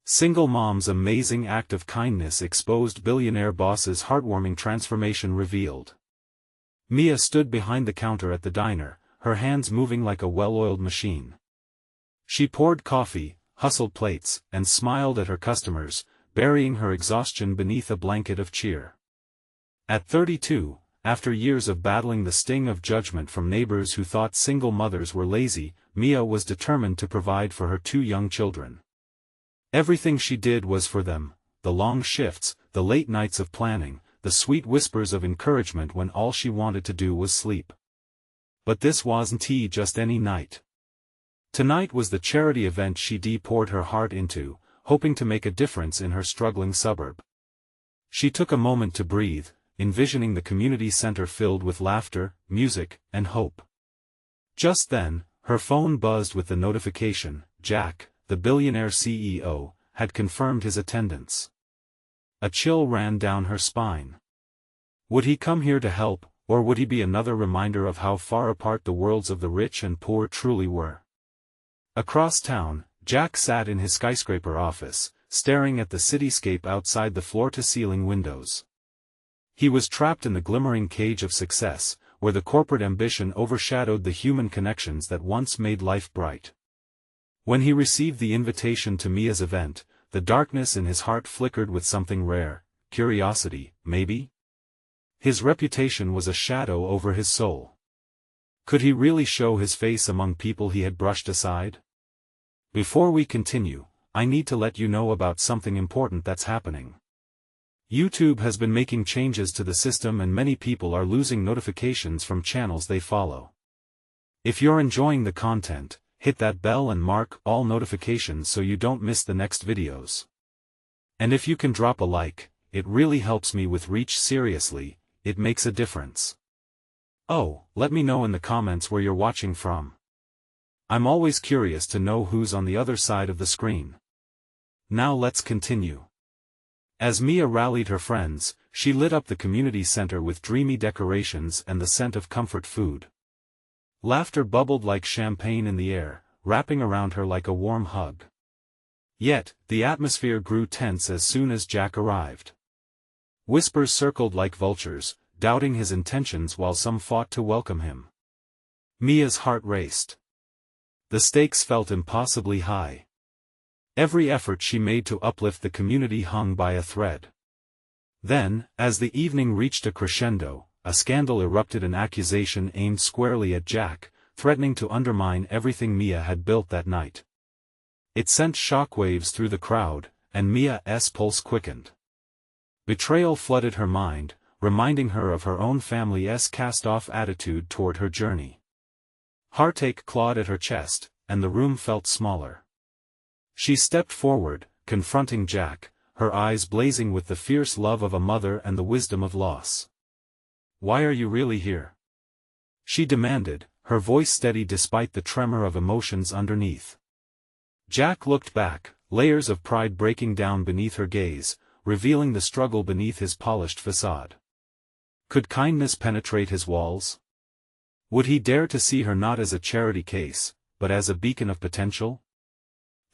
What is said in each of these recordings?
Single mom's amazing act of kindness exposed billionaire boss's heartwarming transformation revealed. Mia stood behind the counter at the diner, her hands moving like a well-oiled machine. She poured coffee, hustled plates, and smiled at her customers, burying her exhaustion beneath a blanket of cheer. At 32, after years of battling the sting of judgment from neighbors who thought single mothers were lazy, Mia was determined to provide for her 2 young children. Everything she did was for them, the long shifts, the late nights of planning, the sweet whispers of encouragement when all she wanted to do was sleep. But this wasn't just any night. Tonight was the charity event she poured her heart into, hoping to make a difference in her struggling suburb. She took a moment to breathe, envisioning the community center filled with laughter, music, and hope. Just then, her phone buzzed with the notification: Jack, the billionaire CEO, had confirmed his attendance. A chill ran down her spine. Would he come here to help, or would he be another reminder of how far apart the worlds of the rich and poor truly were? Across town, Jack sat in his skyscraper office, staring at the cityscape outside the floor-to-ceiling windows. He was trapped in the glimmering cage of success, where the corporate ambition overshadowed the human connections that once made life bright. When he received the invitation to Mia's event, the darkness in his heart flickered with something rare: curiosity, maybe? His reputation was a shadow over his soul. Could he really show his face among people he had brushed aside? Before we continue, I need to let you know about something important that's happening. YouTube has been making changes to the system and many people are losing notifications from channels they follow. If you're enjoying the content, hit that bell and mark all notifications so you don't miss the next videos. And if you can drop a like, it really helps me with reach. Seriously, it makes a difference. Oh, let me know in the comments where you're watching from. I'm always curious to know who's on the other side of the screen. Now let's continue. As Mia rallied her friends, she lit up the community center with dreamy decorations and the scent of comfort food. Laughter bubbled like champagne in the air, wrapping around her like a warm hug. Yet, the atmosphere grew tense as soon as Jack arrived. Whispers circled like vultures, doubting his intentions while some fought to welcome him. Mia's heart raced. The stakes felt impossibly high. Every effort she made to uplift the community hung by a thread. Then, as the evening reached a crescendo, a scandal erupted, an accusation aimed squarely at Jack, threatening to undermine everything Mia had built that night. It sent shockwaves through the crowd, and Mia's pulse quickened. Betrayal flooded her mind, reminding her of her own family's cast-off attitude toward her journey. Heartache clawed at her chest, and the room felt smaller. She stepped forward, confronting Jack, her eyes blazing with the fierce love of a mother and the wisdom of loss. "Why are you really here?" she demanded, her voice steady despite the tremor of emotions underneath. Jack looked back, layers of pride breaking down beneath her gaze, revealing the struggle beneath his polished facade. Could kindness penetrate his walls? Would he dare to see her not as a charity case, but as a beacon of potential?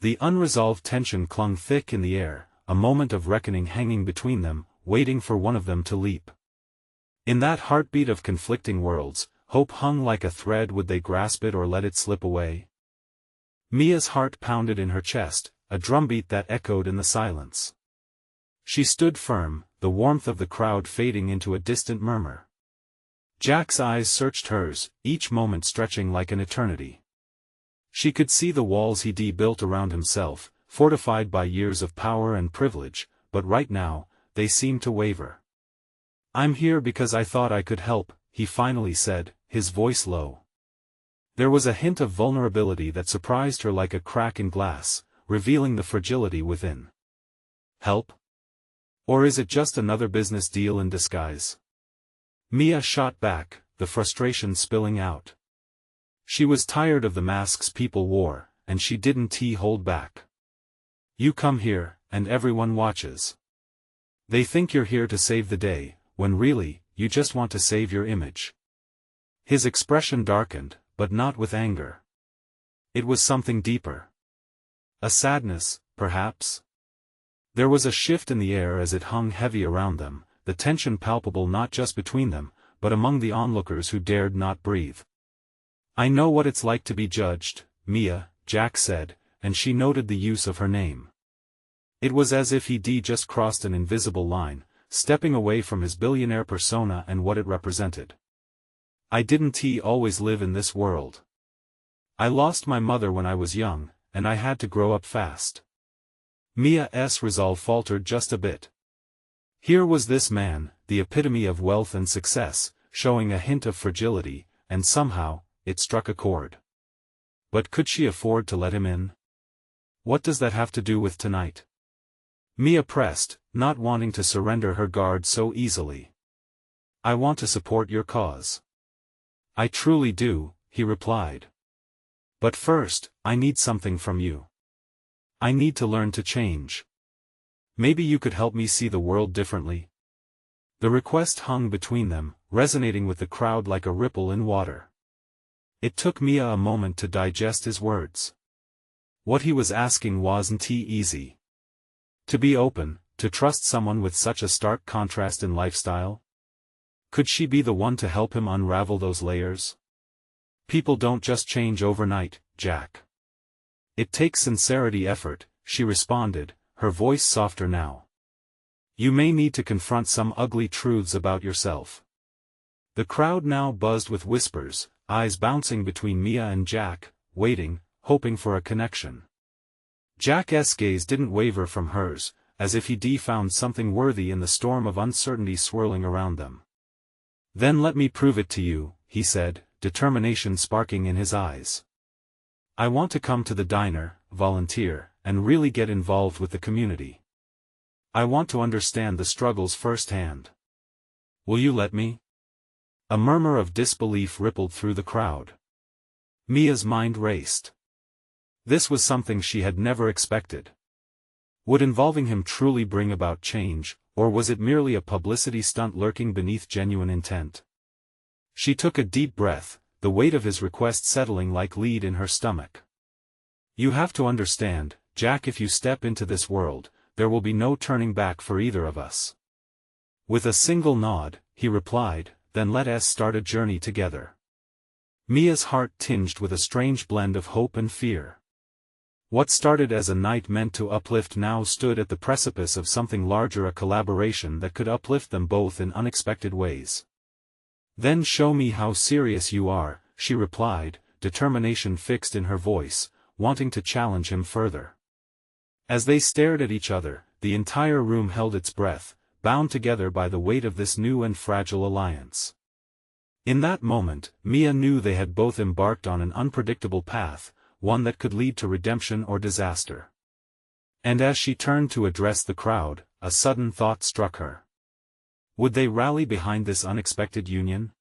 The unresolved tension clung thick in the air, a moment of reckoning hanging between them, waiting for one of them to leap. In that heartbeat of conflicting worlds, hope hung like a thread. Would they grasp it or let it slip away? Mia's heart pounded in her chest, a drumbeat that echoed in the silence. She stood firm, the warmth of the crowd fading into a distant murmur. Jack's eyes searched hers, each moment stretching like an eternity. She could see the walls he'd built around himself, fortified by years of power and privilege, but right now, they seemed to waver. "I'm here because I thought I could help," he finally said, his voice low. There was a hint of vulnerability that surprised her, like a crack in glass, revealing the fragility within. Help? Or is it just another business deal in disguise? Mia shot back, the frustration spilling out. She was tired of the masks people wore, and she didn't hold back. "You come here, and everyone watches. They think you're here to save the day, when really, you just want to save your image." His expression darkened, but not with anger. It was something deeper. A sadness, perhaps? There was a shift in the air as it hung heavy around them, the tension palpable not just between them, but among the onlookers who dared not breathe. "I know what it's like to be judged, Mia," Jack said, and she noted the use of her name. It was as if he'd just crossed an invisible line, stepping away from his billionaire persona and what it represented. "I didn't always live in this world. I lost my mother when I was young, and I had to grow up fast." Mia's resolve faltered just a bit. Here was this man, the epitome of wealth and success, showing a hint of fragility, and somehow, it struck a chord. But could she afford to let him in? "What does that have to do with tonight?" Mia pressed, not wanting to surrender her guard so easily. "I want to support your cause." "I truly do," he replied. "But first, I need something from you. I need to learn to change. Maybe you could help me see the world differently." The request hung between them, resonating with the crowd like a ripple in water. It took Mia a moment to digest his words. What he was asking wasn't easy. To be open, to trust someone with such a stark contrast in lifestyle? Could she be the one to help him unravel those layers? "People don't just change overnight, Jack. It takes sincerity effort," she responded, her voice softer now. "You may need to confront some ugly truths about yourself." The crowd now buzzed with whispers, eyes bouncing between Mia and Jack, waiting, hoping for a connection. Jack's gaze didn't waver from hers, as if he'd found something worthy in the storm of uncertainty swirling around them. "Then let me prove it to you," he said, determination sparking in his eyes. "I want to come to the diner, volunteer, and really get involved with the community. I want to understand the struggles firsthand. Will you let me?" A murmur of disbelief rippled through the crowd. Mia's mind raced. This was something she had never expected. Would involving him truly bring about change, or was it merely a publicity stunt lurking beneath genuine intent? She took a deep breath, the weight of his request settling like lead in her stomach. "You have to understand, Jack, if you step into this world, there will be no turning back for either of us." With a single nod, he replied, "Then let us start a journey together." Mia's heart tinged with a strange blend of hope and fear. What started as a night meant to uplift now stood at the precipice of something larger, a collaboration that could uplift them both in unexpected ways. "Then show me how serious you are," she replied, determination fixed in her voice, wanting to challenge him further. As they stared at each other, the entire room held its breath, bound together by the weight of this new and fragile alliance. In that moment, Mia knew they had both embarked on an unpredictable path, one that could lead to redemption or disaster. And as she turned to address the crowd, a sudden thought struck her. Would they rally behind this unexpected union?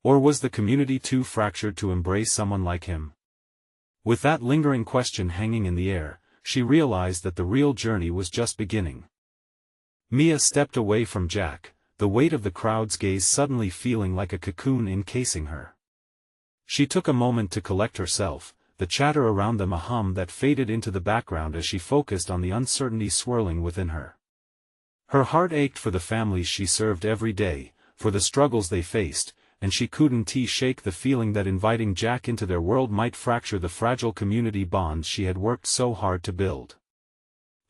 Or was the community too fractured to embrace someone like him? With that lingering question hanging in the air, she realized that the real journey was just beginning. Mia stepped away from Jack, the weight of the crowd's gaze suddenly feeling like a cocoon encasing her. She took a moment to collect herself, the chatter around them a hum that faded into the background as she focused on the uncertainty swirling within her. Her heart ached for the families she served every day, for the struggles they faced, and she couldn't shake the feeling that inviting Jack into their world might fracture the fragile community bonds she had worked so hard to build.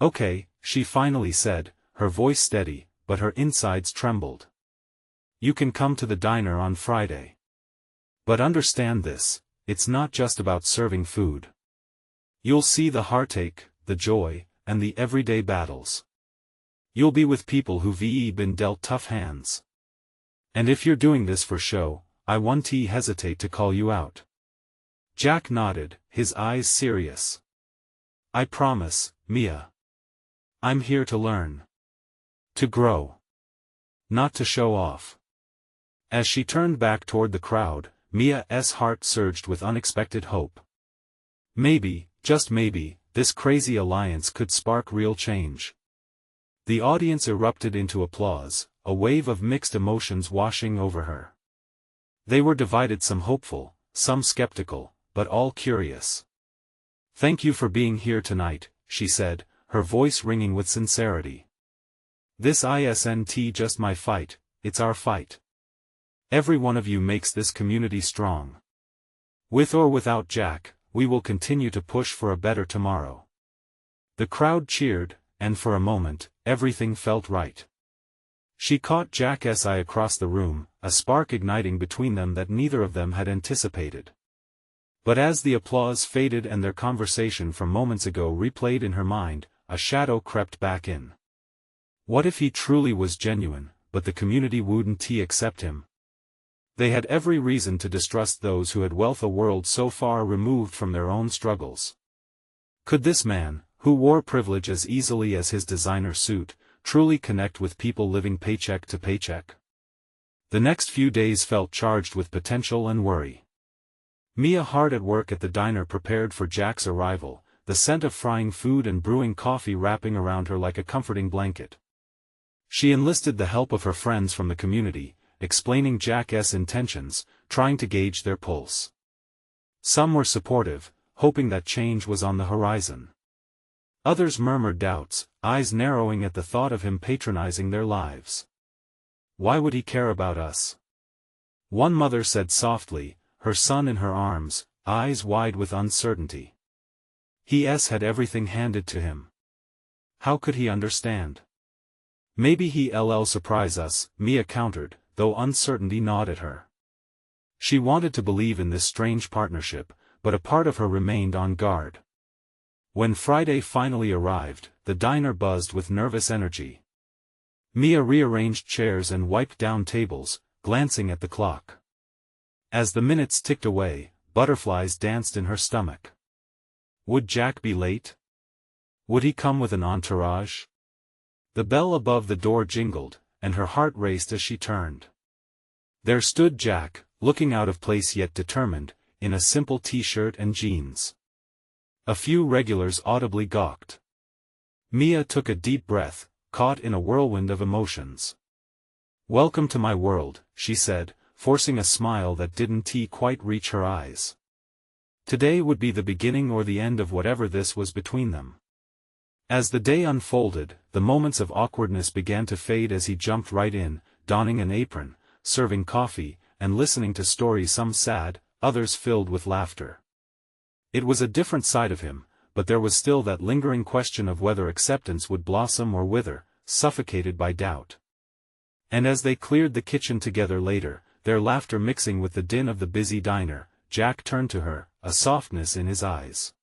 "Okay," she finally said, her voice steady, but her insides trembled. "You can come to the diner on Friday. But understand this, it's not just about serving food. You'll see the heartache, the joy, and the everyday battles. You'll be with people who've been dealt tough hands. And if you're doing this for show, I won't hesitate to call you out." Jack nodded, his eyes serious. "I promise, Mia. I'm here to learn. To grow. Not to show off." As she turned back toward the crowd, Mia's heart surged with unexpected hope. Maybe, just maybe, this crazy alliance could spark real change. The audience erupted into applause, a wave of mixed emotions washing over her. They were divided, some hopeful, some skeptical, but all curious. "Thank you for being here tonight," she said, her voice ringing with sincerity. "This isn't just my fight, it's our fight. Every one of you makes this community strong. With or without Jack, we will continue to push for a better tomorrow." The crowd cheered, and for a moment, everything felt right. She caught Jack's eye across the room, a spark igniting between them that neither of them had anticipated. But as the applause faded and their conversation from moments ago replayed in her mind, a shadow crept back in. What if he truly was genuine, but the community wouldn't accept him? They had every reason to distrust those who had wealth a world so far removed from their own struggles. Could this man, who wore privilege as easily as his designer suit, truly connect with people living paycheck to paycheck? The next few days felt charged with potential and worry. Mia, hard at work at the diner, prepared for Jack's arrival, the scent of frying food and brewing coffee wrapping around her like a comforting blanket. She enlisted the help of her friends from the community, explaining Jack's intentions, trying to gauge their pulse. Some were supportive, hoping that change was on the horizon. Others murmured doubts, eyes narrowing at the thought of him patronizing their lives. "Why would he care about us?" one mother said softly, her son in her arms, eyes wide with uncertainty. He's had everything handed to him. How could he understand? "Maybe he'll surprise us," Mia countered, though uncertainty gnawed at her. She wanted to believe in this strange partnership, but a part of her remained on guard. When Friday finally arrived, the diner buzzed with nervous energy. Mia rearranged chairs and wiped down tables, glancing at the clock. As the minutes ticked away, butterflies danced in her stomach. Would Jack be late? Would he come with an entourage? The bell above the door jingled, and her heart raced as she turned. There stood Jack, looking out of place yet determined, in a simple t-shirt and jeans. A few regulars audibly gawked. Mia took a deep breath, caught in a whirlwind of emotions. "Welcome to my world," she said, forcing a smile that didn't quite reach her eyes. Today would be the beginning or the end of whatever this was between them. As the day unfolded, the moments of awkwardness began to fade as he jumped right in, donning an apron, serving coffee, and listening to stories, some sad, others filled with laughter. It was a different side of him, but there was still that lingering question of whether acceptance would blossom or wither, suffocated by doubt. And as they cleared the kitchen together later, their laughter mixing with the din of the busy diner, Jack turned to her, a softness in his eyes.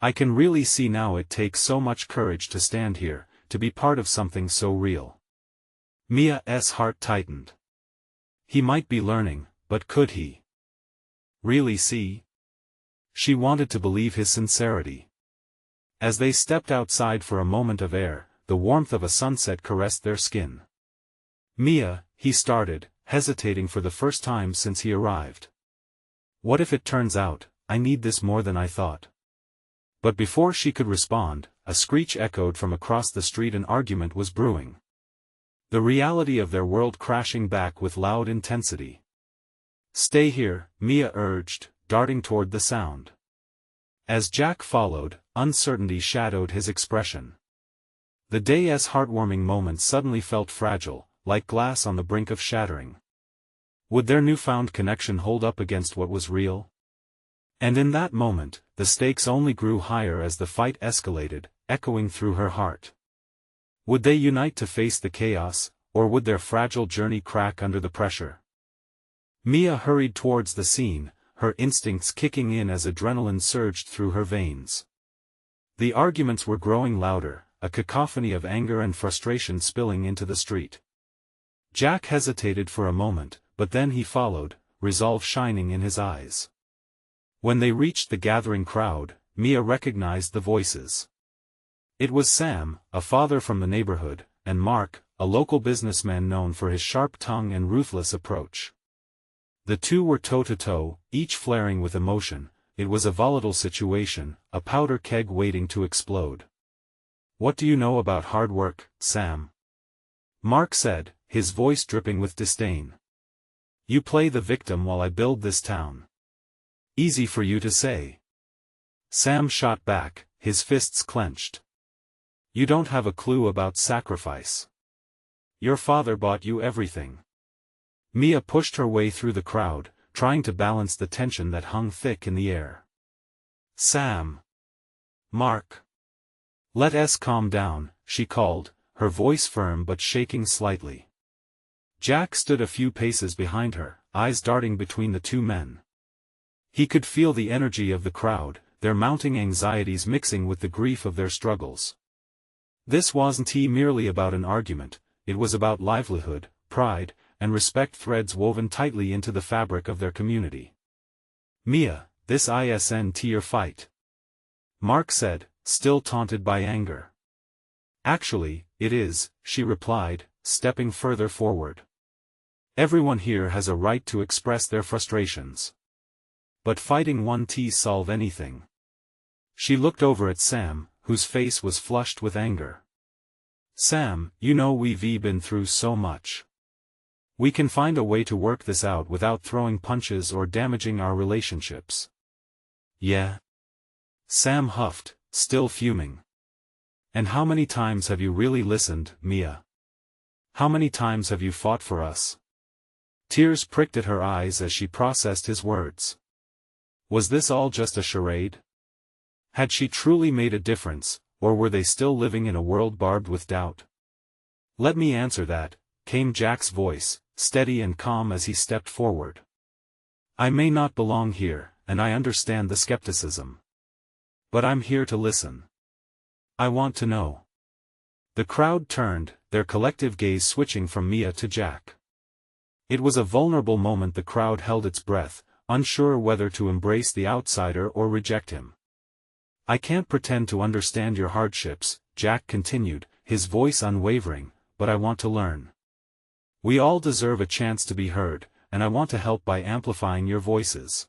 "I can really see now it takes so much courage to stand here, to be part of something so real." Mia's heart tightened. He might be learning, but could he really see? She wanted to believe his sincerity. As they stepped outside for a moment of air, the warmth of a sunset caressed their skin. "Mia," he started, hesitating for the first time since he arrived. "What if it turns out, I need this more than I thought?" But before she could respond, a screech echoed from across the street. An argument was brewing. The reality of their world crashing back with loud intensity. "Stay here," Mia urged, darting toward the sound. As Jack followed, uncertainty shadowed his expression. The day's heartwarming moments suddenly felt fragile, like glass on the brink of shattering. Would their newfound connection hold up against what was real? And in that moment, the stakes only grew higher as the fight escalated, echoing through her heart. Would they unite to face the chaos, or would their fragile journey crack under the pressure? Mia hurried towards the scene, her instincts kicking in as adrenaline surged through her veins. The arguments were growing louder, a cacophony of anger and frustration spilling into the street. Jack hesitated for a moment, but then he followed, resolve shining in his eyes. When they reached the gathering crowd, Mia recognized the voices. It was Sam, a father from the neighborhood, and Mark, a local businessman known for his sharp tongue and ruthless approach. The two were toe-to-toe, each flaring with emotion. It was a volatile situation, a powder keg waiting to explode. "What do you know about hard work, Sam?" Mark said, his voice dripping with disdain. "You play the victim while I build this town." "Easy for you to say." Sam shot back, his fists clenched. You don't have a clue about sacrifice. Your father bought you everything. Mia pushed her way through the crowd, trying to balance the tension that hung thick in the air. Sam. Mark. Let us calm down, she called, her voice firm but shaking slightly. Jack stood a few paces behind her, eyes darting between the two men. He could feel the energy of the crowd, their mounting anxieties mixing with the grief of their struggles. This wasn't merely about an argument, it was about livelihood, pride, and respect, threads woven tightly into the fabric of their community. Mia, this isn't your fight. Mark said, still taunted by anger. Actually, it is, she replied, stepping further forward. Everyone here has a right to express their frustrations. But fighting won't solve anything. She looked over at Sam, whose face was flushed with anger. Sam, you know we've been through so much. We can find a way to work this out without throwing punches or damaging our relationships. Yeah? Sam huffed, still fuming. And how many times have you really listened, Mia? How many times have you fought for us? Tears pricked at her eyes as she processed his words. Was this all just a charade? Had she truly made a difference, or were they still living in a world barbed with doubt? Let me answer that, came Jack's voice, steady and calm as he stepped forward. I may not belong here, and I understand the skepticism. But I'm here to listen. I want to know. The crowd turned, their collective gaze switching from Mia to Jack. It was a vulnerable moment. The crowd held its breath, unsure whether to embrace the outsider or reject him. I can't pretend to understand your hardships, Jack continued, his voice unwavering, but I want to learn. We all deserve a chance to be heard, and I want to help by amplifying your voices.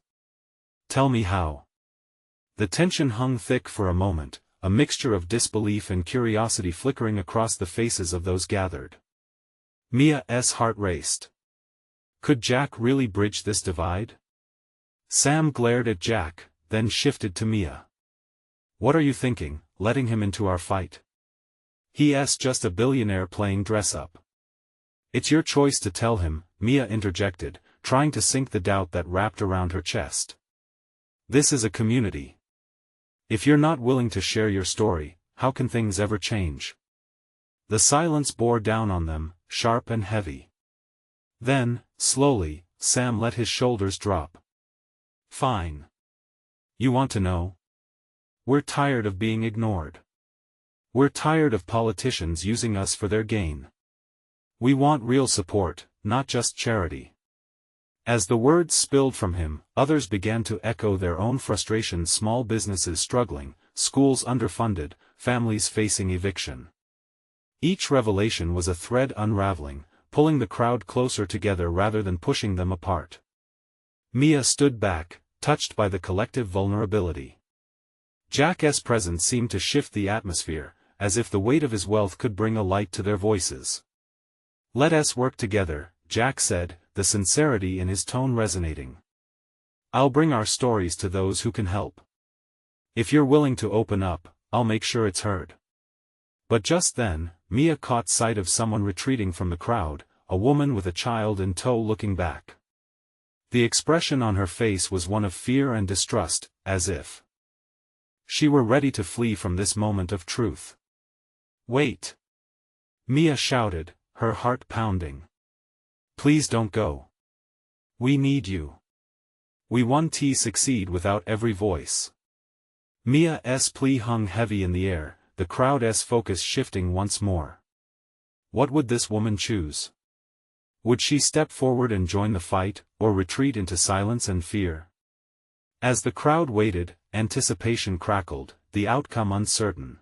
Tell me how. The tension hung thick for a moment, a mixture of disbelief and curiosity flickering across the faces of those gathered. Mia's heart raced. Could Jack really bridge this divide? Sam glared at Jack, then shifted to Mia. What are you thinking, letting him into our fight? He's just a billionaire playing dress-up. It's your choice to tell him, Mia interjected, trying to sink the doubt that wrapped around her chest. This is a community. If you're not willing to share your story, how can things ever change? The silence bore down on them, sharp and heavy. Then, slowly, Sam let his shoulders drop. Fine. You want to know? We're tired of being ignored. We're tired of politicians using us for their gain. We want real support, not just charity. As the words spilled from him, others began to echo their own frustrations. Small businesses struggling, schools underfunded, families facing eviction. Each revelation was a thread unraveling, pulling the crowd closer together rather than pushing them apart. Mia stood back, touched by the collective vulnerability. Jack's presence seemed to shift the atmosphere, as if the weight of his wealth could bring a light to their voices. Let us work together, Jack said, the sincerity in his tone resonating. I'll bring our stories to those who can help. If you're willing to open up, I'll make sure it's heard. But just then, Mia caught sight of someone retreating from the crowd, a woman with a child in tow looking back. The expression on her face was one of fear and distrust, as if she were ready to flee from this moment of truth. Wait! Mia shouted, her heart pounding. Please don't go. We need you. We won't succeed without every voice. Mia's plea hung heavy in the air, the crowd's focus shifting once more. What would this woman choose? Would she step forward and join the fight, or retreat into silence and fear? As the crowd waited, anticipation crackled, the outcome uncertain.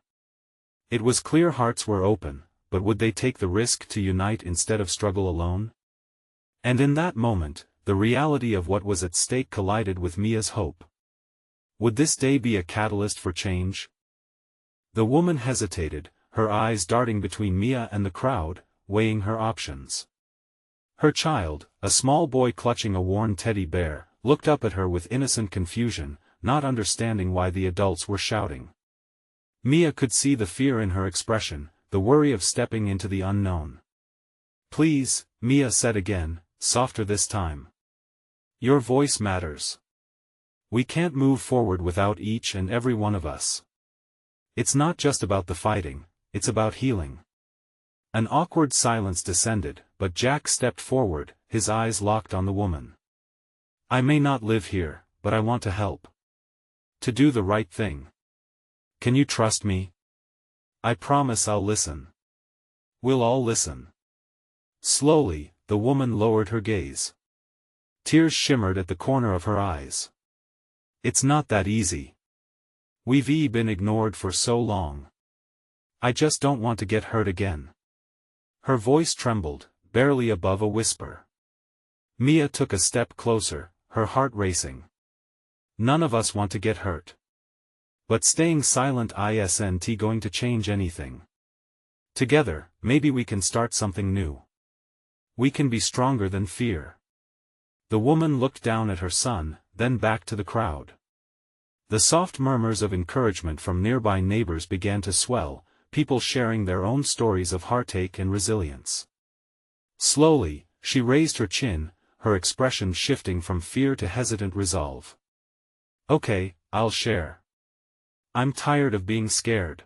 It was clear hearts were open, but would they take the risk to unite instead of struggle alone? And in that moment, the reality of what was at stake collided with Mia's hope. Would this day be a catalyst for change? The woman hesitated, her eyes darting between Mia and the crowd, weighing her options. Her child, a small boy clutching a worn teddy bear, looked up at her with innocent confusion, not understanding why the adults were shouting. Mia could see the fear in her expression, the worry of stepping into the unknown. "Please," Mia said again, softer this time. "Your voice matters. We can't move forward without each and every one of us. It's not just about the fighting, it's about healing." An awkward silence descended, but Jack stepped forward, his eyes locked on the woman. "I may not live here, but I want to help. To do the right thing. Can you trust me? I promise I'll listen. We'll all listen." Slowly, the woman lowered her gaze. Tears shimmered at the corner of her eyes. "It's not that easy. We've been ignored for so long. I just don't want to get hurt again." Her voice trembled, barely above a whisper. Mia took a step closer, her heart racing. "None of us want to get hurt. But staying silent isn't going to change anything. Together, maybe we can start something new. We can be stronger than fear." The woman looked down at her son, then back to the crowd. The soft murmurs of encouragement from nearby neighbors began to swell, people sharing their own stories of heartache and resilience. Slowly, she raised her chin, her expression shifting from fear to hesitant resolve. "Okay, I'll share. I'm tired of being scared."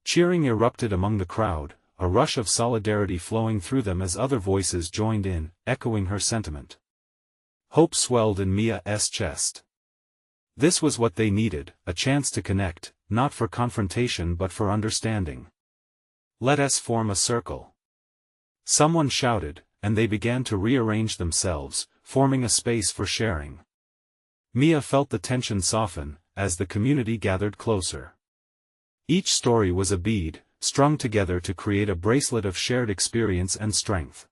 Cheering erupted among the crowd, a rush of solidarity flowing through them as other voices joined in, echoing her sentiment. Hope swelled in Mia's chest. This was what they needed, a chance to connect, not for confrontation but for understanding. "Let us form a circle." Someone shouted, and they began to rearrange themselves, forming a space for sharing. Mia felt the tension soften, as the community gathered closer. Each story was a bead, strung together to create a bracelet of shared experience and strength.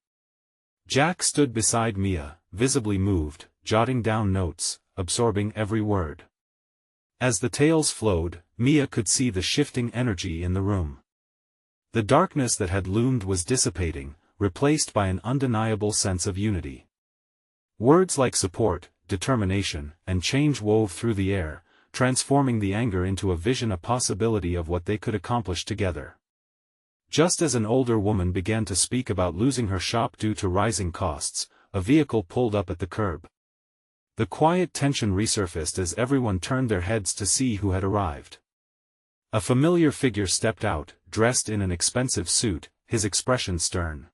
Jack stood beside Mia, visibly moved, jotting down notes, absorbing every word. As the tales flowed, Mia could see the shifting energy in the room. The darkness that had loomed was dissipating, replaced by an undeniable sense of unity. Words like support, determination, and change wove through the air, transforming the anger into a vision, a possibility of what they could accomplish together. Just as an older woman began to speak about losing her shop due to rising costs, a vehicle pulled up at the curb. The quiet tension resurfaced as everyone turned their heads to see who had arrived. A familiar figure stepped out, dressed in an expensive suit, his expression stern.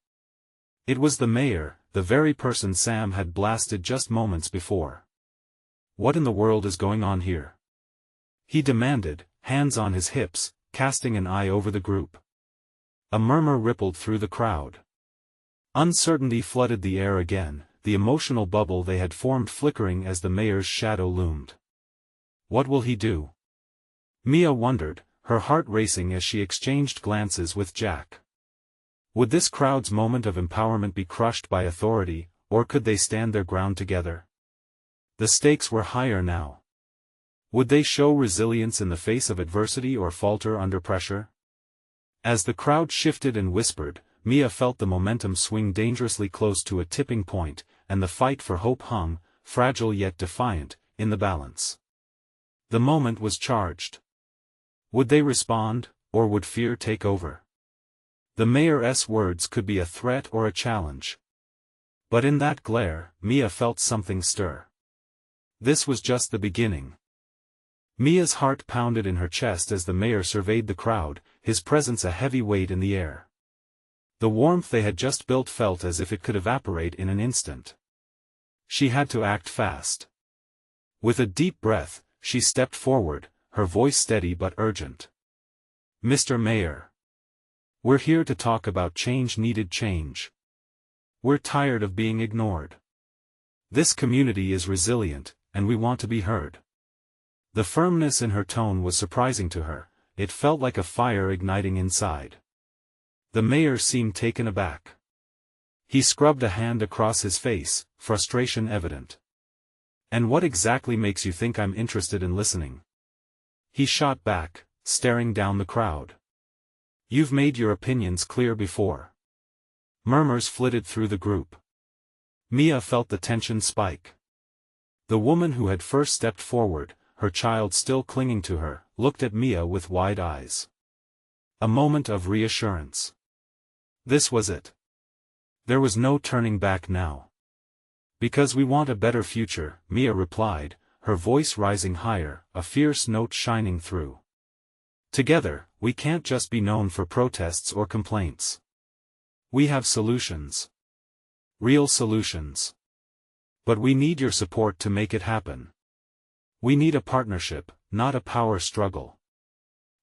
It was the mayor, the very person Sam had blasted just moments before. "What in the world is going on here?" he demanded, hands on his hips, casting an eye over the group. A murmur rippled through the crowd. Uncertainty flooded the air again, the emotional bubble they had formed flickering as the mayor's shadow loomed. What will he do? Mia wondered, her heart racing as she exchanged glances with Jack. Would this crowd's moment of empowerment be crushed by authority, or could they stand their ground together? The stakes were higher now. Would they show resilience in the face of adversity or falter under pressure? As the crowd shifted and whispered, Mia felt the momentum swing dangerously close to a tipping point, and the fight for hope hung, fragile yet defiant, in the balance. The moment was charged. Would they respond, or would fear take over? The mayor's words could be a threat or a challenge. But in that glare, Mia felt something stir. This was just the beginning. Mia's heart pounded in her chest as the mayor surveyed the crowd, his presence a heavy weight in the air. The warmth they had just built felt as if it could evaporate in an instant. She had to act fast. With a deep breath, she stepped forward, her voice steady but urgent. "Mr. Mayor. We're here to talk about needed change. We're tired of being ignored. This community is resilient, and we want to be heard." The firmness in her tone was surprising to her, it felt like a fire igniting inside. The mayor seemed taken aback. He scrubbed a hand across his face, frustration evident. "And what exactly makes you think I'm interested in listening?" he shot back, staring down the crowd. "You've made your opinions clear before." Murmurs flitted through the group. Mia felt the tension spike. The woman who had first stepped forward, her child still clinging to her, looked at Mia with wide eyes. A moment of reassurance. This was it. There was no turning back now. Because we want a better future, Mia replied, her voice rising higher, a fierce note shining through. Together, we can't just be known for protests or complaints. We have solutions. Real solutions. But we need your support to make it happen. We need a partnership, not a power struggle.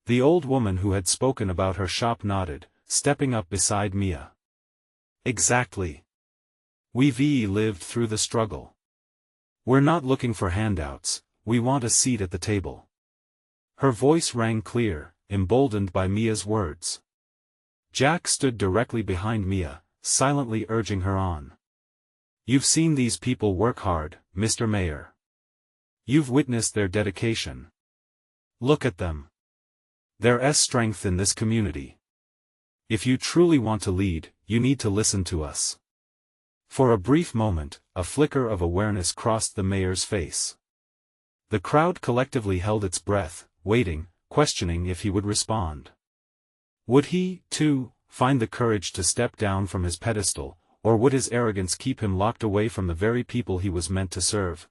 The old woman who had spoken about her shop nodded, stepping up beside Mia. Exactly. We've lived through the struggle. We're not looking for handouts, we want a seat at the table. Her voice rang clear, emboldened by Mia's words. Jack stood directly behind Mia, silently urging her on. You've seen these people work hard, Mr. Mayor. You've witnessed their dedication. Look at them. There's strength in this community. If you truly want to lead, you need to listen to us. For a brief moment, a flicker of awareness crossed the mayor's face. The crowd collectively held its breath, waiting, questioning if he would respond. Would he, too, find the courage to step down from his pedestal, or would his arrogance keep him locked away from the very people he was meant to serve?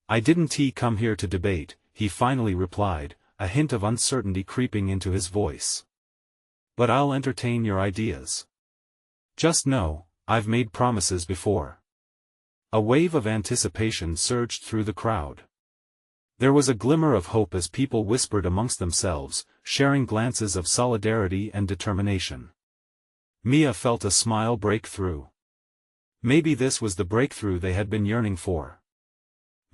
I didn't come here to debate, he finally replied, a hint of uncertainty creeping into his voice. But I'll entertain your ideas. Just know, I've made promises before. A wave of anticipation surged through the crowd. There was a glimmer of hope as people whispered amongst themselves, sharing glances of solidarity and determination. Mia felt a smile break through. Maybe this was the breakthrough they had been yearning for.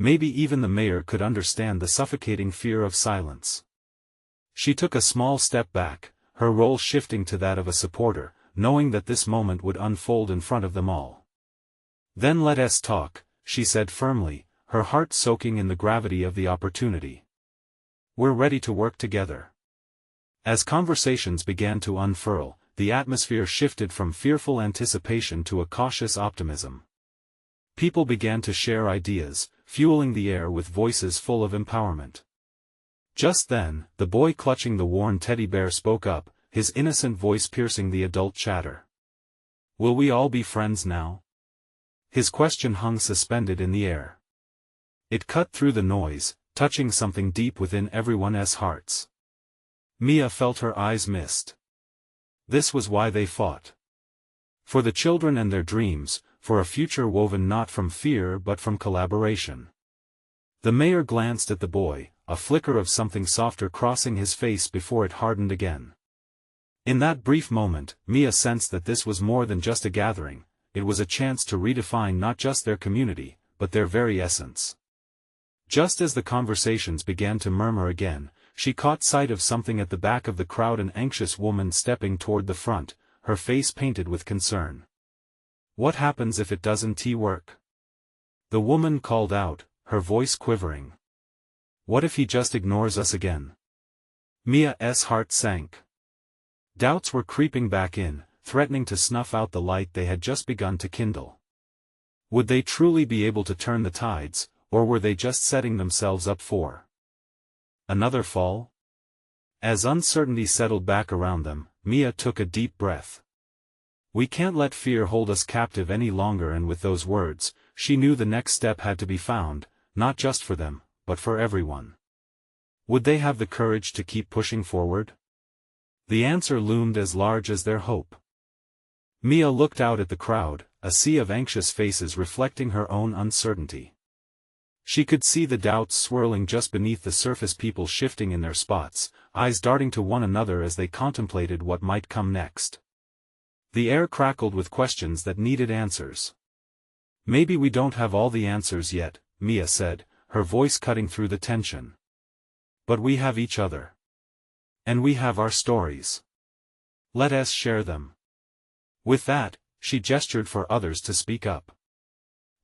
Maybe even the mayor could understand the suffocating fear of silence. She took a small step back, her role shifting to that of a supporter, knowing that this moment would unfold in front of them all. Then let us talk, she said firmly, her heart soaking in the gravity of the opportunity. We're ready to work together. As conversations began to unfurl, the atmosphere shifted from fearful anticipation to a cautious optimism. People began to share ideas, fueling the air with voices full of empowerment. Just then, the boy clutching the worn teddy bear spoke up, his innocent voice piercing the adult chatter. Will we all be friends now? His question hung suspended in the air. It cut through the noise, touching something deep within everyone's hearts. Mia felt her eyes mist. This was why they fought. For the children and their dreams, for a future woven not from fear but from collaboration. The mayor glanced at the boy, a flicker of something softer crossing his face before it hardened again. In that brief moment, Mia sensed that this was more than just a gathering, it was a chance to redefine not just their community, but their very essence. Just as the conversations began to murmur again, she caught sight of something at the back of the crowd, an anxious woman stepping toward the front, her face painted with concern. What happens if it doesn't work? The woman called out, her voice quivering. What if he just ignores us again? Mia's heart sank. Doubts were creeping back in, threatening to snuff out the light they had just begun to kindle. Would they truly be able to turn the tides, or were they just setting themselves up for another fall? As uncertainty settled back around them, Mia took a deep breath. We can't let fear hold us captive any longer, and with those words, she knew the next step had to be found, not just for them, but for everyone. Would they have the courage to keep pushing forward? The answer loomed as large as their hope. Mia looked out at the crowd, a sea of anxious faces reflecting her own uncertainty. She could see the doubts swirling just beneath the surface, people shifting in their spots, eyes darting to one another as they contemplated what might come next. The air crackled with questions that needed answers. Maybe we don't have all the answers yet, Mia said, her voice cutting through the tension. But we have each other. And we have our stories. Let us share them. With that, she gestured for others to speak up.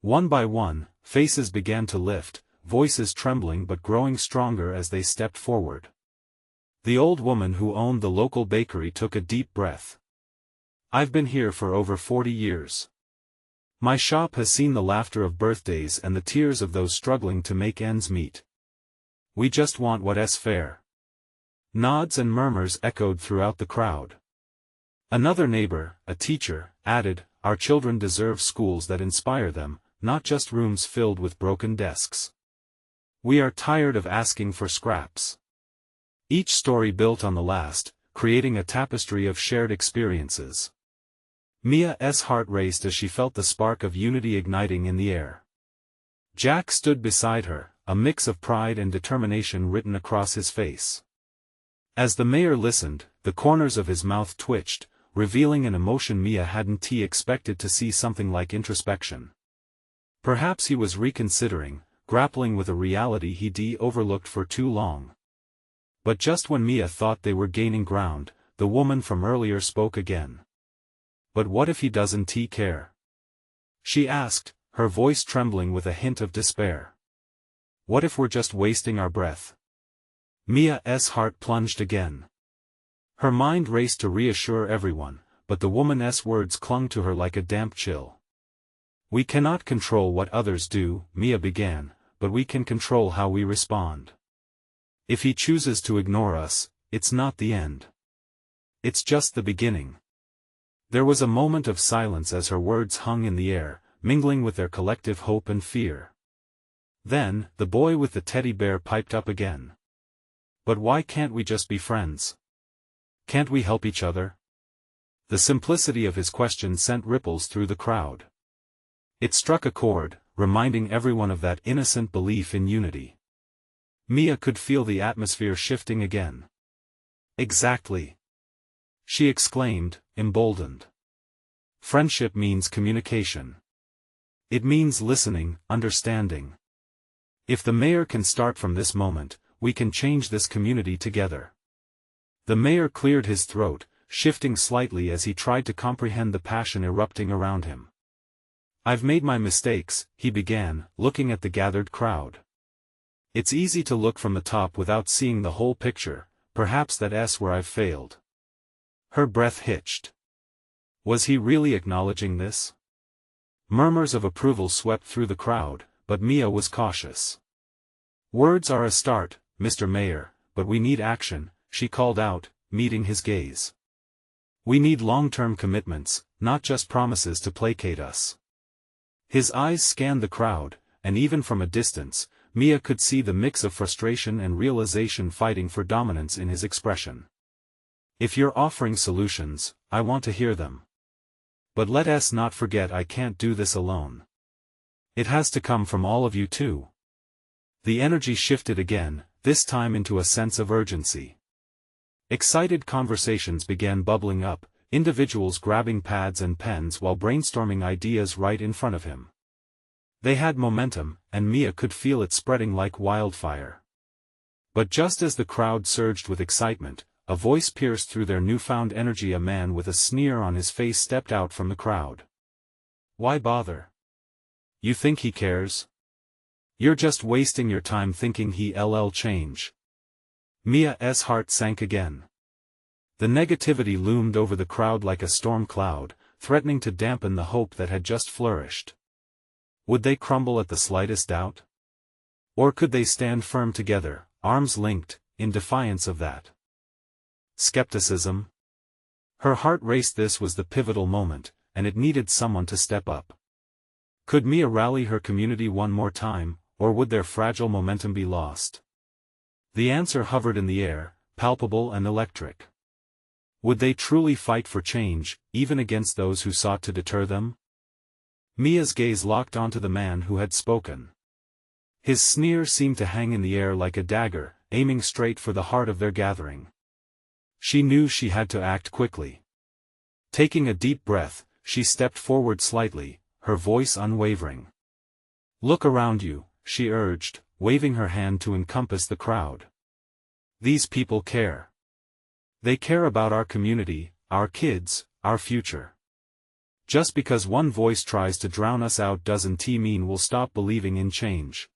One by one, faces began to lift, voices trembling but growing stronger as they stepped forward. The old woman who owned the local bakery took a deep breath. I've been here for over 40 years. My shop has seen the laughter of birthdays and the tears of those struggling to make ends meet. We just want what's fair. Nods and murmurs echoed throughout the crowd. Another neighbor, a teacher, added, our children deserve schools that inspire them, not just rooms filled with broken desks. We are tired of asking for scraps. Each story built on the last, creating a tapestry of shared experiences. Mia's heart raced as she felt the spark of unity igniting in the air. Jack stood beside her, a mix of pride and determination written across his face. As the mayor listened, the corners of his mouth twitched, revealing an emotion Mia hadn't expected to see, something like introspection. Perhaps he was reconsidering, grappling with a reality he'd overlooked for too long. But just when Mia thought they were gaining ground, the woman from earlier spoke again. But what if he doesn't care? She asked, her voice trembling with a hint of despair. What if we're just wasting our breath? Mia's heart plunged again. Her mind raced to reassure everyone, but the woman's words clung to her like a damp chill. We cannot control what others do, Mia began, but we can control how we respond. If he chooses to ignore us, it's not the end. It's just the beginning. There was a moment of silence as her words hung in the air, mingling with their collective hope and fear. Then, the boy with the teddy bear piped up again. But why can't we just be friends? Can't we help each other? The simplicity of his question sent ripples through the crowd. It struck a chord, reminding everyone of that innocent belief in unity. Mia could feel the atmosphere shifting again. Exactly. She exclaimed, emboldened. Friendship means communication. It means listening, understanding. If the mayor can start from this moment, we can change this community together. The mayor cleared his throat, shifting slightly as he tried to comprehend the passion erupting around him. I've made my mistakes, he began, looking at the gathered crowd. It's easy to look from the top without seeing the whole picture, perhaps that's where I've failed. Her breath hitched. Was he really acknowledging this? Murmurs of approval swept through the crowd, but Mia was cautious. Words are a start, Mr. Mayor, but we need action, she called out, meeting his gaze. We need long-term commitments, not just promises to placate us. His eyes scanned the crowd, and even from a distance, Mia could see the mix of frustration and realization fighting for dominance in his expression. If you're offering solutions, I want to hear them. But let us not forget I can't do this alone. It has to come from all of you too. The energy shifted again, this time into a sense of urgency. Excited conversations began bubbling up, individuals grabbing pads and pens while brainstorming ideas right in front of him. They had momentum, and Mia could feel it spreading like wildfire. But just as the crowd surged with excitement, a voice pierced through their newfound energy. A man with a sneer on his face stepped out from the crowd. Why bother? You think he cares? You're just wasting your time thinking he'll change. Mia's heart sank again. The negativity loomed over the crowd like a storm cloud, threatening to dampen the hope that had just flourished. Would they crumble at the slightest doubt? Or could they stand firm together, arms linked, in defiance of that skepticism? Her heart raced. This was the pivotal moment, and it needed someone to step up. Could Mia rally her community one more time, or would their fragile momentum be lost? The answer hovered in the air, palpable and electric. Would they truly fight for change, even against those who sought to deter them? Mia's gaze locked onto the man who had spoken. His sneer seemed to hang in the air like a dagger, aiming straight for the heart of their gathering. She knew she had to act quickly. Taking a deep breath, she stepped forward slightly, her voice unwavering. Look around you, she urged, waving her hand to encompass the crowd. These people care. They care about our community, our kids, our future. Just because one voice tries to drown us out doesn't mean we'll stop believing in change.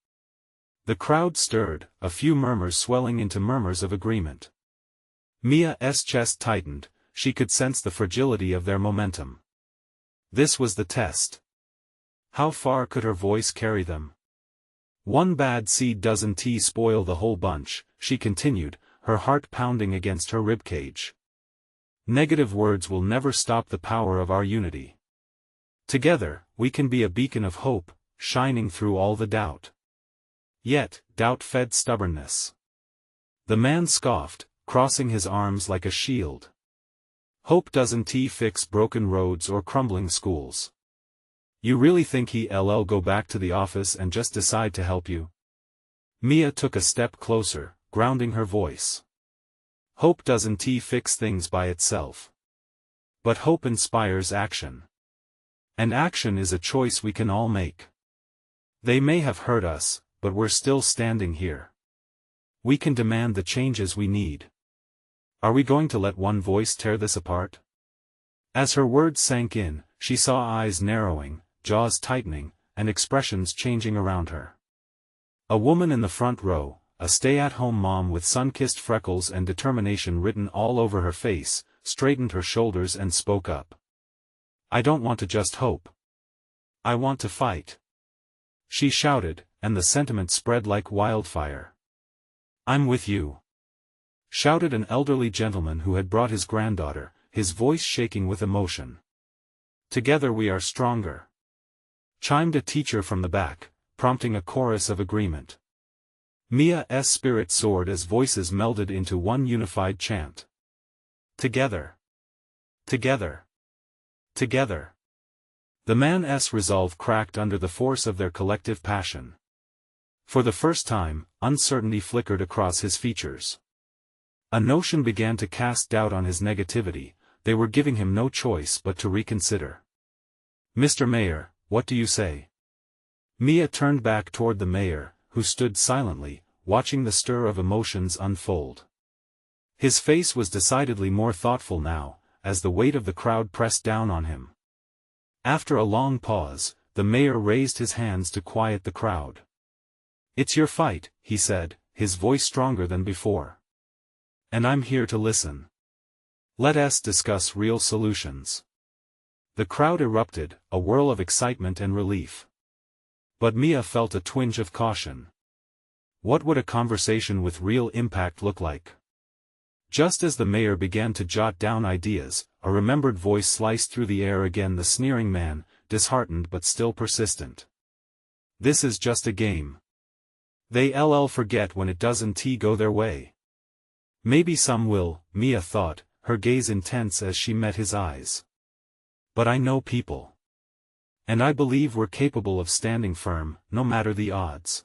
The crowd stirred, a few murmurs swelling into murmurs of agreement. Mia's chest tightened, she could sense the fragility of their momentum. This was the test. How far could her voice carry them? One bad seed doesn't spoil the whole bunch, she continued, her heart pounding against her ribcage. Negative words will never stop the power of our unity. Together, we can be a beacon of hope, shining through all the doubt. Yet, doubt fed stubbornness. The man scoffed, crossing his arms like a shield. Hope doesn't fix broken roads or crumbling schools. You really think he'll go back to the office and just decide to help you? Mia took a step closer, grounding her voice. Hope doesn't fix things by itself. But hope inspires action. And action is a choice we can all make. They may have hurt us, but we're still standing here. We can demand the changes we need. Are we going to let one voice tear this apart? As her words sank in, she saw eyes narrowing, jaws tightening, and expressions changing around her. A woman in the front row, a stay-at-home mom with sun-kissed freckles and determination written all over her face, straightened her shoulders and spoke up. I don't want to just hope. I want to fight. She shouted, and the sentiment spread like wildfire. I'm with you, shouted an elderly gentleman who had brought his granddaughter, his voice shaking with emotion. Together we are stronger, chimed a teacher from the back, prompting a chorus of agreement. Mia's spirit soared as voices melded into one unified chant. Together. Together. Together. The man's resolve cracked under the force of their collective passion. For the first time, uncertainty flickered across his features. A notion began to cast doubt on his negativity. They were giving him no choice but to reconsider. Mr. Mayor, what do you say? Mia turned back toward the mayor, who stood silently, watching the stir of emotions unfold. His face was decidedly more thoughtful now, as the weight of the crowd pressed down on him. After a long pause, the mayor raised his hands to quiet the crowd. It's your fight, he said, his voice stronger than before. And I'm here to listen. Let us discuss real solutions. The crowd erupted, a whirl of excitement and relief. But Mia felt a twinge of caution. What would a conversation with real impact look like? Just as the mayor began to jot down ideas, a remembered voice sliced through the air again, the sneering man, disheartened but still persistent. This is just a game. They'll forget when it doesn't go their way. Maybe some will, Mia thought, her gaze intense as she met his eyes. But I know people. And I believe we're capable of standing firm, no matter the odds.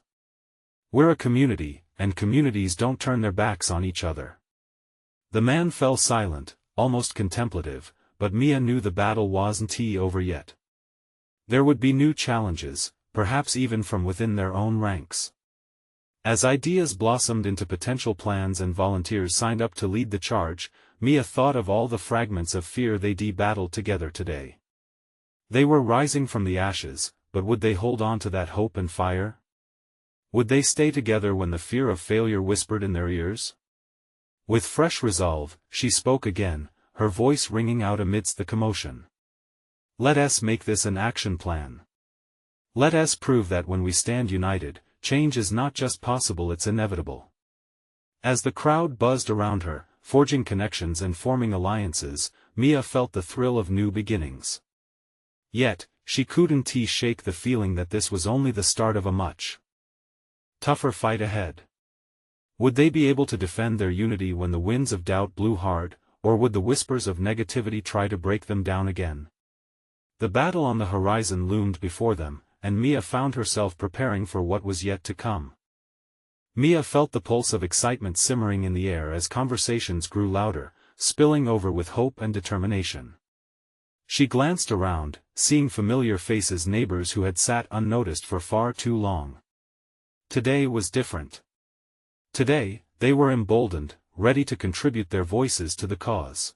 We're a community, and communities don't turn their backs on each other. The man fell silent, almost contemplative, but Mia knew the battle wasn't over yet. There would be new challenges, perhaps even from within their own ranks. As ideas blossomed into potential plans and volunteers signed up to lead the charge, Mia thought of all the fragments of fear they'd battled together today. They were rising from the ashes, but would they hold on to that hope and fire? Would they stay together when the fear of failure whispered in their ears? With fresh resolve, she spoke again, her voice ringing out amidst the commotion. Let us make this an action plan. Let us prove that when we stand united, change is not just possible, it's inevitable. As the crowd buzzed around her, forging connections and forming alliances, Mia felt the thrill of new beginnings. Yet, she couldn't shake the feeling that this was only the start of a much tougher fight ahead. Would they be able to defend their unity when the winds of doubt blew hard, or would the whispers of negativity try to break them down again? The battle on the horizon loomed before them, and Mia found herself preparing for what was yet to come. Mia felt the pulse of excitement simmering in the air as conversations grew louder, spilling over with hope and determination. She glanced around, seeing familiar faces, neighbors who had sat unnoticed for far too long. Today was different. Today, they were emboldened, ready to contribute their voices to the cause.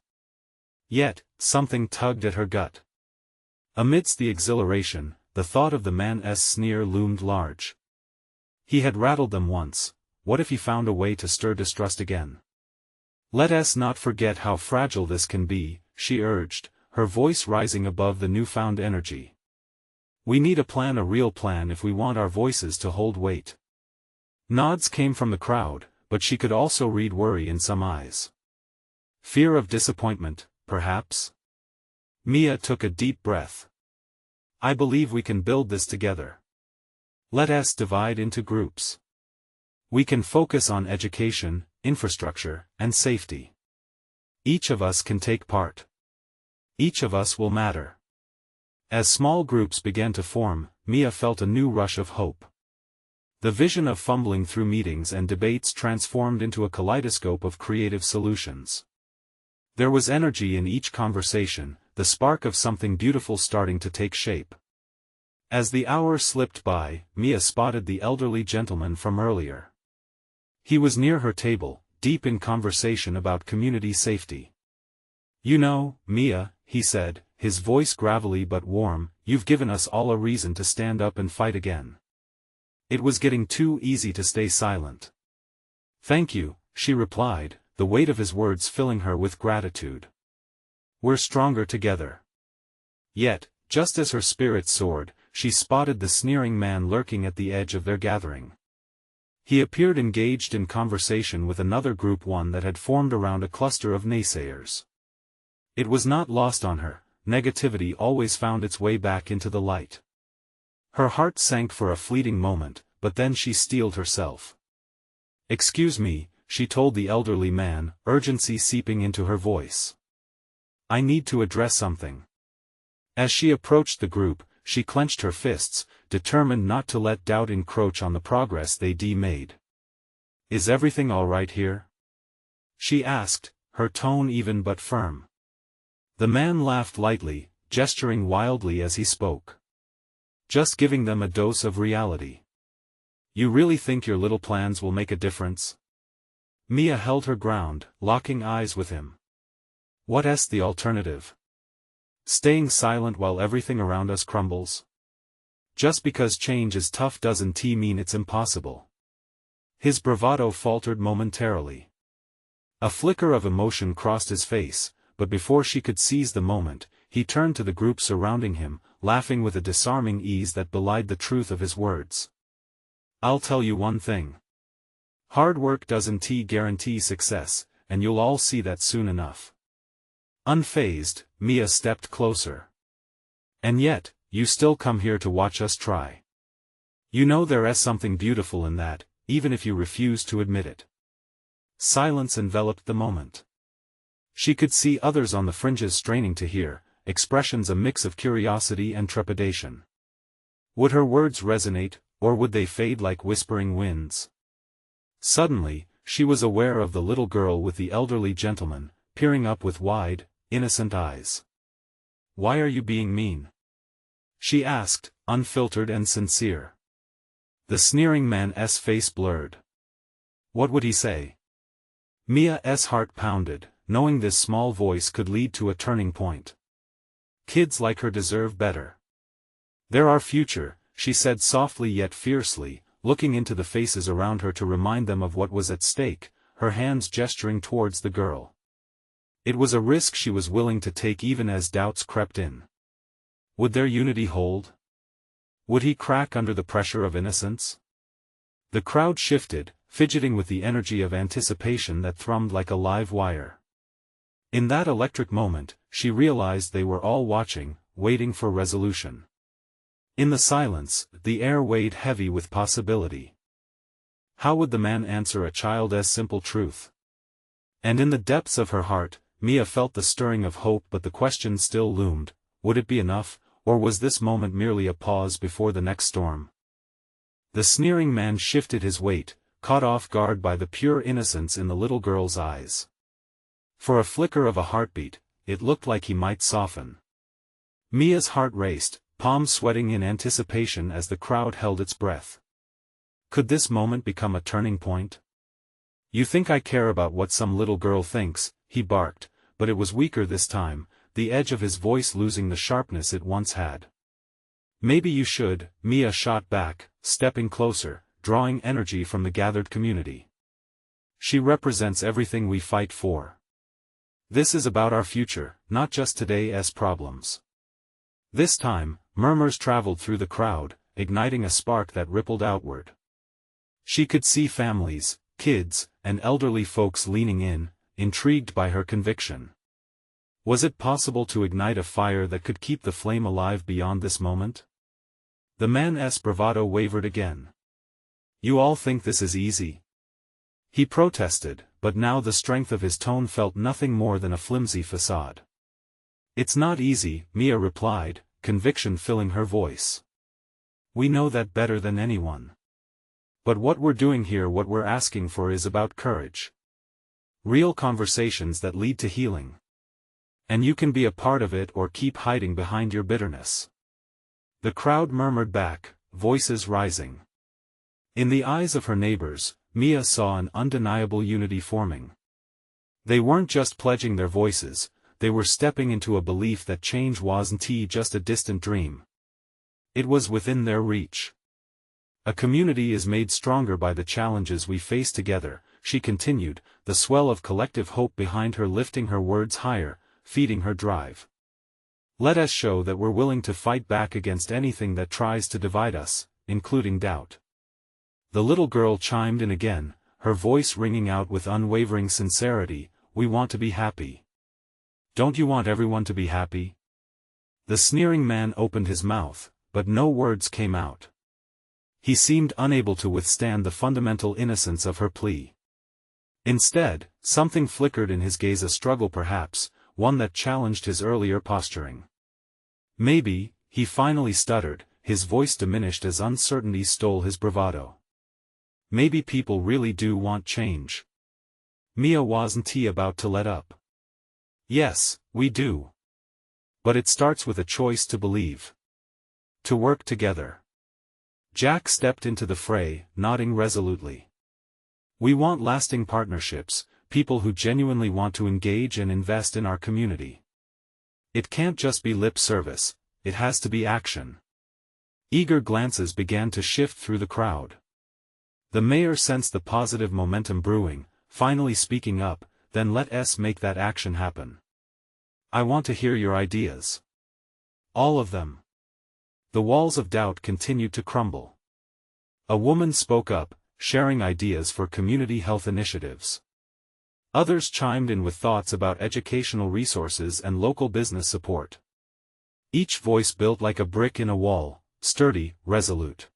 Yet, something tugged at her gut. Amidst the exhilaration, the thought of the man's sneer loomed large. He had rattled them once. What if he found a way to stir distrust again? Let us not forget how fragile this can be, she urged, her voice rising above the newfound energy. We need a real plan if we want our voices to hold weight. Nods came from the crowd, but she could also read worry in some eyes. Fear of disappointment, perhaps? Mia took a deep breath. I believe we can build this together. Let us divide into groups. We can focus on education, infrastructure, and safety. Each of us can take part. Each of us will matter. As small groups began to form, Mia felt a new rush of hope. The vision of fumbling through meetings and debates transformed into a kaleidoscope of creative solutions. There was energy in each conversation, the spark of something beautiful starting to take shape. As the hours slipped by, Mia spotted the elderly gentleman from earlier. He was near her table, deep in conversation about community safety. You know, Mia, he said, his voice gravelly but warm, you've given us all a reason to stand up and fight again. It was getting too easy to stay silent. Thank you, she replied, the weight of his words filling her with gratitude. We're stronger together. Yet, just as her spirits soared, she spotted the sneering man lurking at the edge of their gathering. He appeared engaged in conversation with another group, one that had formed around a cluster of naysayers. It was not lost on her, negativity always found its way back into the light. Her heart sank for a fleeting moment, but then she steeled herself. Excuse me, she told the elderly man, urgency seeping into her voice. I need to address something. As she approached the group, she clenched her fists, determined not to let doubt encroach on the progress they'd made. Is everything all right here? She asked, her tone even but firm. The man laughed lightly, gesturing wildly as he spoke. Just giving them a dose of reality. You really think your little plans will make a difference? Mia held her ground, locking eyes with him. What's the alternative? Staying silent while everything around us crumbles? Just because change is tough doesn't mean it's impossible. His bravado faltered momentarily. A flicker of emotion crossed his face, but before she could seize the moment, he turned to the group surrounding him, laughing with a disarming ease that belied the truth of his words. I'll tell you one thing. Hard work doesn't guarantee success, and you'll all see that soon enough. Unfazed, Mia stepped closer. And yet, you still come here to watch us try. You know there is something beautiful in that, even if you refuse to admit it. Silence enveloped the moment. She could see others on the fringes straining to hear, expressions a mix of curiosity and trepidation. Would her words resonate, or would they fade like whispering winds? Suddenly, she was aware of the little girl with the elderly gentleman, peering up with wide, innocent eyes. Why are you being mean? She asked, unfiltered and sincere. The sneering man's face blurred. What would he say? Mia's heart pounded, knowing this small voice could lead to a turning point. Kids like her deserve better. They're our future, she said softly yet fiercely, looking into the faces around her to remind them of what was at stake, her hands gesturing towards the girl. It was a risk she was willing to take even as doubts crept in. Would their unity hold? Would he crack under the pressure of innocence? The crowd shifted, fidgeting with the energy of anticipation that thrummed like a live wire. In that electric moment, she realized they were all watching, waiting for resolution. In the silence, the air weighed heavy with possibility. How would the man answer a child's simple truth? And in the depths of her heart, Mia felt the stirring of hope, but the question still loomed, would it be enough, or was this moment merely a pause before the next storm? The sneering man shifted his weight, caught off guard by the pure innocence in the little girl's eyes. For a flicker of a heartbeat, it looked like he might soften. Mia's heart raced, palms sweating in anticipation as the crowd held its breath. Could this moment become a turning point? You think I care about what some little girl thinks, he barked, but it was weaker this time, the edge of his voice losing the sharpness it once had. Maybe you should, Mia shot back, stepping closer, drawing energy from the gathered community. She represents everything we fight for. This is about our future, not just today's problems. This time, murmurs traveled through the crowd, igniting a spark that rippled outward. She could see families, kids, and elderly folks leaning in, intrigued by her conviction. Was it possible to ignite a fire that could keep the flame alive beyond this moment? The man's bravado wavered again. "You all think this is easy?" he protested, but now the strength of his tone felt nothing more than a flimsy facade. "It's not easy," Mia replied, conviction filling her voice. "We know that better than anyone. But what we're doing here, what we're asking for, is about courage. Real conversations that lead to healing. And you can be a part of it or keep hiding behind your bitterness." The crowd murmured back, voices rising. In the eyes of her neighbors, Mia saw an undeniable unity forming. They weren't just pledging their voices, they were stepping into a belief that change wasn't just a distant dream. It was within their reach. "A community is made stronger by the challenges we face together," she continued, the swell of collective hope behind her lifting her words higher, feeding her drive. "Let us show that we're willing to fight back against anything that tries to divide us, including doubt." The little girl chimed in again, her voice ringing out with unwavering sincerity, "We want to be happy. Don't you want everyone to be happy?" The sneering man opened his mouth, but no words came out. He seemed unable to withstand the fundamental innocence of her plea. Instead, something flickered in his gaze, a struggle perhaps, one that challenged his earlier posturing. "Maybe," he finally stuttered, his voice diminished as uncertainty stole his bravado. "Maybe people really do want change." Mia wasn't about to let up. "Yes, we do. But it starts with a choice to believe. To work together." Jack stepped into the fray, nodding resolutely. "We want lasting partnerships, people who genuinely want to engage and invest in our community. It can't just be lip service, it has to be action." Eager glances began to shift through the crowd. The mayor sensed the positive momentum brewing, finally speaking up, "Then let us make that action happen. I want to hear your ideas. All of them." The walls of doubt continued to crumble. A woman spoke up, sharing ideas for community health initiatives. Others chimed in with thoughts about educational resources and local business support. Each voice built like a brick in a wall, sturdy, resolute.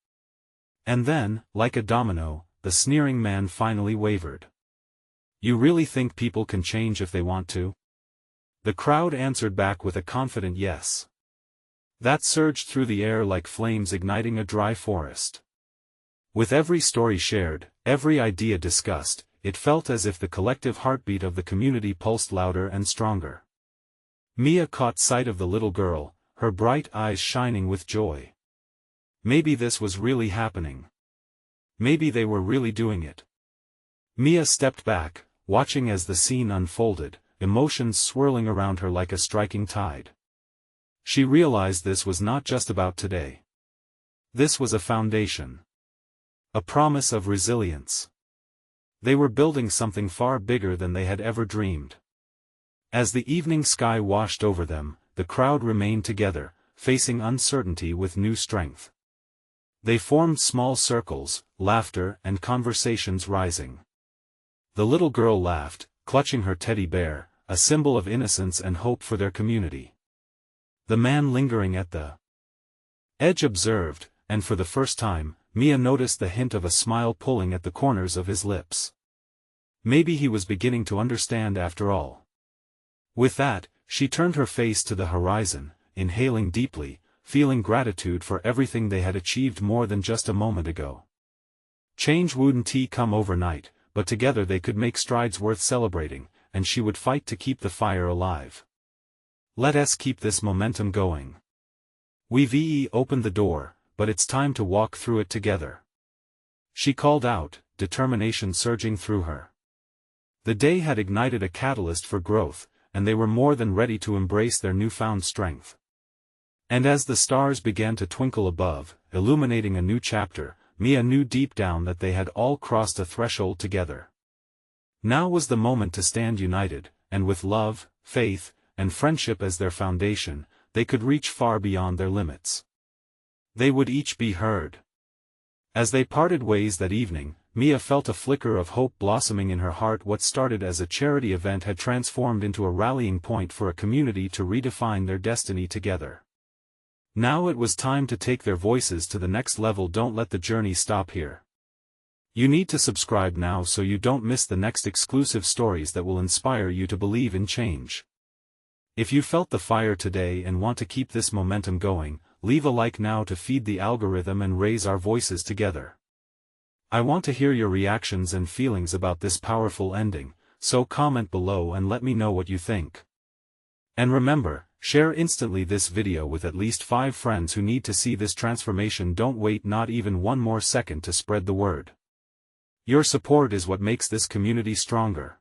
And then, like a domino, the sneering man finally wavered. "You really think people can change if they want to?" The crowd answered back with a confident yes. That surged through the air like flames igniting a dry forest. With every story shared, every idea discussed, it felt as if the collective heartbeat of the community pulsed louder and stronger. Mia caught sight of the little girl, her bright eyes shining with joy. Maybe this was really happening. Maybe they were really doing it. Mia stepped back, watching as the scene unfolded, emotions swirling around her like a striking tide. She realized this was not just about today. This was a foundation. A promise of resilience. They were building something far bigger than they had ever dreamed. As the evening sky washed over them, the crowd remained together, facing uncertainty with new strength. They formed small circles, laughter and conversations rising. The little girl laughed, clutching her teddy bear, a symbol of innocence and hope for their community. The man lingering at the edge observed, and for the first time, Mia noticed the hint of a smile pulling at the corners of his lips. Maybe he was beginning to understand after all. With that, she turned her face to the horizon, inhaling deeply, feeling gratitude for everything they had achieved more than just a moment ago. Change wouldn't come overnight, but together they could make strides worth celebrating, and she would fight to keep the fire alive. "Let us keep this momentum going. We've opened the door, but it's time to walk through it together," she called out, determination surging through her. The day had ignited a catalyst for growth, and they were more than ready to embrace their newfound strength. And as the stars began to twinkle above, illuminating a new chapter, Mia knew deep down that they had all crossed a threshold together. Now was the moment to stand united, and with love, faith, and friendship as their foundation, they could reach far beyond their limits. They would each be heard. As they parted ways that evening, Mia felt a flicker of hope blossoming in her heart. What started as a charity event had transformed into a rallying point for a community to redefine their destiny together. Now it was time to take their voices to the next level. Don't let the journey stop here. You need to subscribe now so you don't miss the next exclusive stories that will inspire you to believe in change. If you felt the fire today and want to keep this momentum going, leave a like now to feed the algorithm and raise our voices together. I want to hear your reactions and feelings about this powerful ending, so comment below and let me know what you think. And remember, share instantly this video with at least 5 friends who need to see this transformation. Don't wait not even one more second to spread the word. Your support is what makes this community stronger.